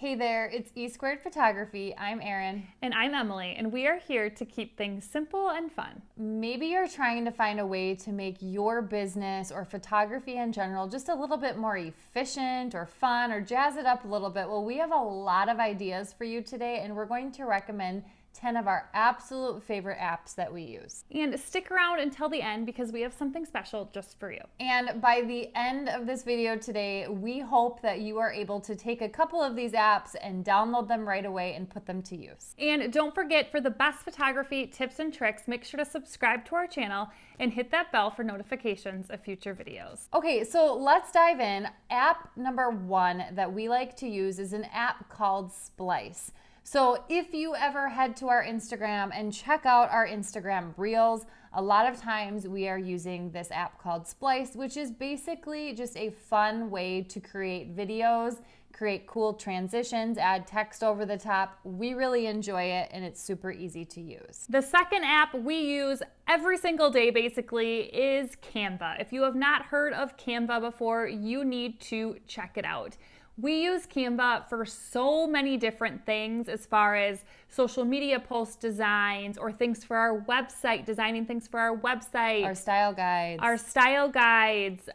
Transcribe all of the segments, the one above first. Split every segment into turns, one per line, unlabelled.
Hey there, it's E Squared Photography. I'm Erin.
And I'm Emily, and we are here to keep things simple and fun.
Maybe you're trying to find a way to make your business or photography in general just a little bit more efficient or fun or jazz it up a little bit. Well, we have a lot of ideas for you today, and we're going to recommend 10 of our absolute favorite apps that we use.
And stick around until the end because we have something special just for you.
And by the end of this video today, we hope that you are able to take a couple of these apps and download them right away and put them to use.
And don't forget, for the best photography tips and tricks, make sure to subscribe to our channel and hit that bell for notifications of future videos.
Okay, so let's dive in. App number one that we like to use is an app called SPLICE. So if you ever head to our Instagram and check out our Instagram Reels, a lot of times we are using this app called SPLICE, which is basically just a fun way to create videos, create cool transitions, add text over the top. We really enjoy it and it's super easy to use.
The second app we use every single day basically is Canva. If you have not heard of Canva before, you need to check it out. We use Canva for so many different things as far as social media post designs or things for our website, designing things for our website.
Our style guides.
Our style guides.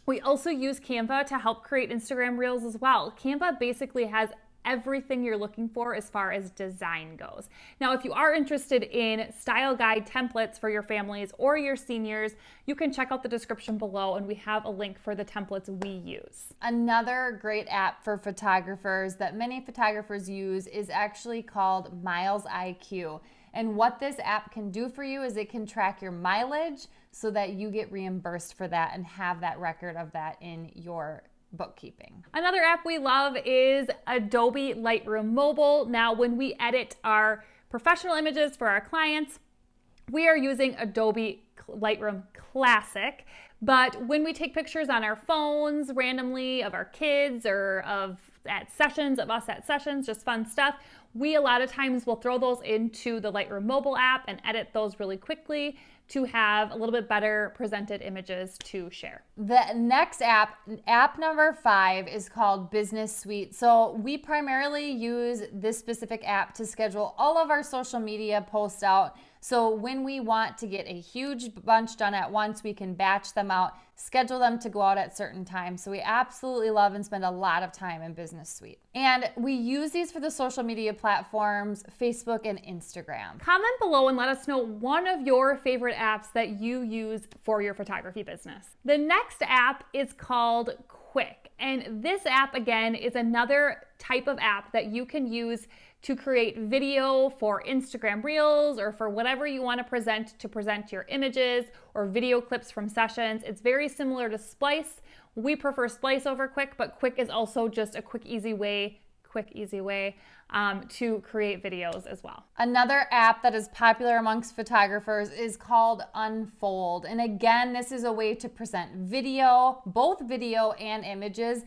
We also use Canva to help create Instagram Reels as well. Canva basically has everything you're looking for as far as design goes. Now, if you are interested in style guide templates for your families or your seniors, you can check out the description below and we have a link for the templates we use.
Another great app for photographers that many photographers use is actually called Miles IQ. And what this app can do for you is it can track your mileage so that you get reimbursed for that and have that record of that in your bookkeeping.
Another app we love is Adobe LR Mobile. Now, when we edit our professional images for our clients, we are using Adobe Lightroom Classic. But when we take pictures on our phones randomly of our kids or of us at sessions, just fun stuff, we a lot of times will throw those into the Lightroom Mobile app and edit those really quickly to have a little bit better presented images to share.
The next app number 5, is called Business Suite. So we primarily use this specific app to schedule all of our social media posts out. So when we want to get a huge bunch done at once, we can batch them out, schedule them to go out at certain times. So we absolutely love and spend a lot of time in Business Suite. And we use these for the social media platforms, Facebook and Instagram.
Comment below and let us know one of your favorite apps that you use for your photography business. The next app is called Quik. And this app, again, is another type of app that you can use to create video for Instagram Reels or for whatever you want to present your images or video clips from sessions. It's very similar to SPLICE. We prefer SPLICE over Quik, but Quik is also just a quick, easy way to create videos as well.
Another app that is popular amongst photographers is called Unfold. And again, this is a way to present video, both video and images.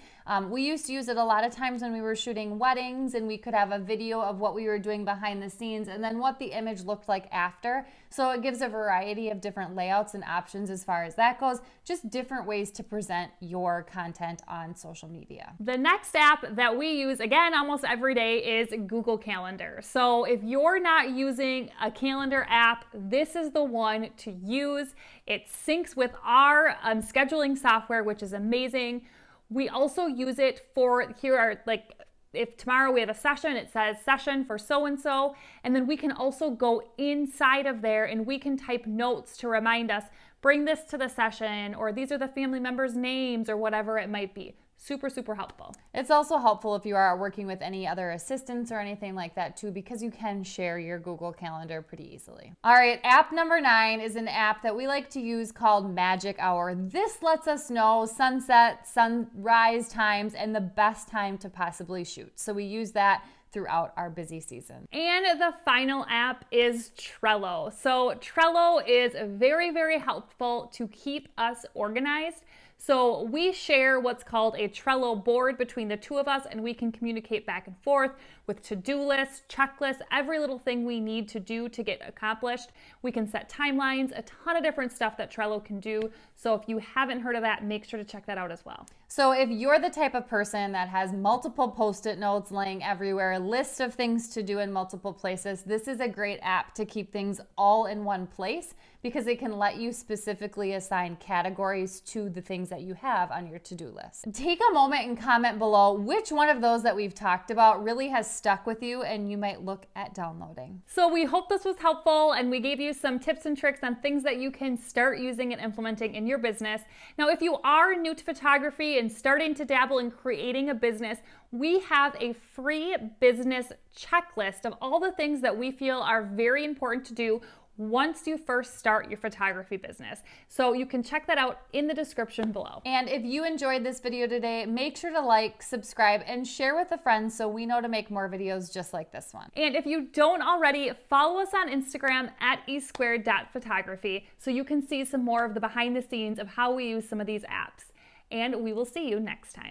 We used to use it a lot of times when we were shooting weddings and we could have a video of what we were doing behind the scenes and then what the image looked like after. So it gives a variety of different layouts and options as far as that goes, just different ways to present your content on social media.
The next app that we use, again, almost every day is Google Calendar. So if you're not using a calendar app, this is the one to use. It syncs with our scheduling software, which is amazing. We also use it for, here are like, if tomorrow we have a session, it says session for so-and-so, and then we can also go inside of there and we can type notes to remind us, bring this to the session, or these are the family members' names, or whatever it might be. Super, super helpful.
It's also helpful if you are working with any other assistants or anything like that too, because you can share your Google Calendar pretty easily. All right, app number 9 is an app that we like to use called Magic Hour. This lets us know sunset, sunrise times, and the best time to possibly shoot. So we use that throughout our busy season.
And the final app is Trello. So Trello is very, very helpful to keep us organized. So we share what's called a Trello board between the two of us, and we can communicate back and forth with to-do lists, checklists, every little thing we need to do to get accomplished. We can set timelines, a ton of different stuff that Trello can do. So if you haven't heard of that, make sure to check that out as well.
So if you're the type of person that has multiple post-it notes laying everywhere, a list of things to do in multiple places, this is a great app to keep things all in one place because it can let you specifically assign categories to the things that you have on your to-do list. Take a moment and comment below which one of those that we've talked about really has stuck with you and you might look at downloading.
So we hope this was helpful and we gave you some tips and tricks on things that you can start using and implementing in your business. Now, if you are new to photography and starting to dabble in creating a business, we have a free business checklist of all the things that we feel are very important to do once you first start your photography business. So you can check that out in the description below.
And if you enjoyed this video today, make sure to like, subscribe, and share with a friend so we know to make more videos just like this one.
And if you don't already, follow us on Instagram at esquared.photography so you can see some more of the behind the scenes of how we use some of these apps. And we will see you next time.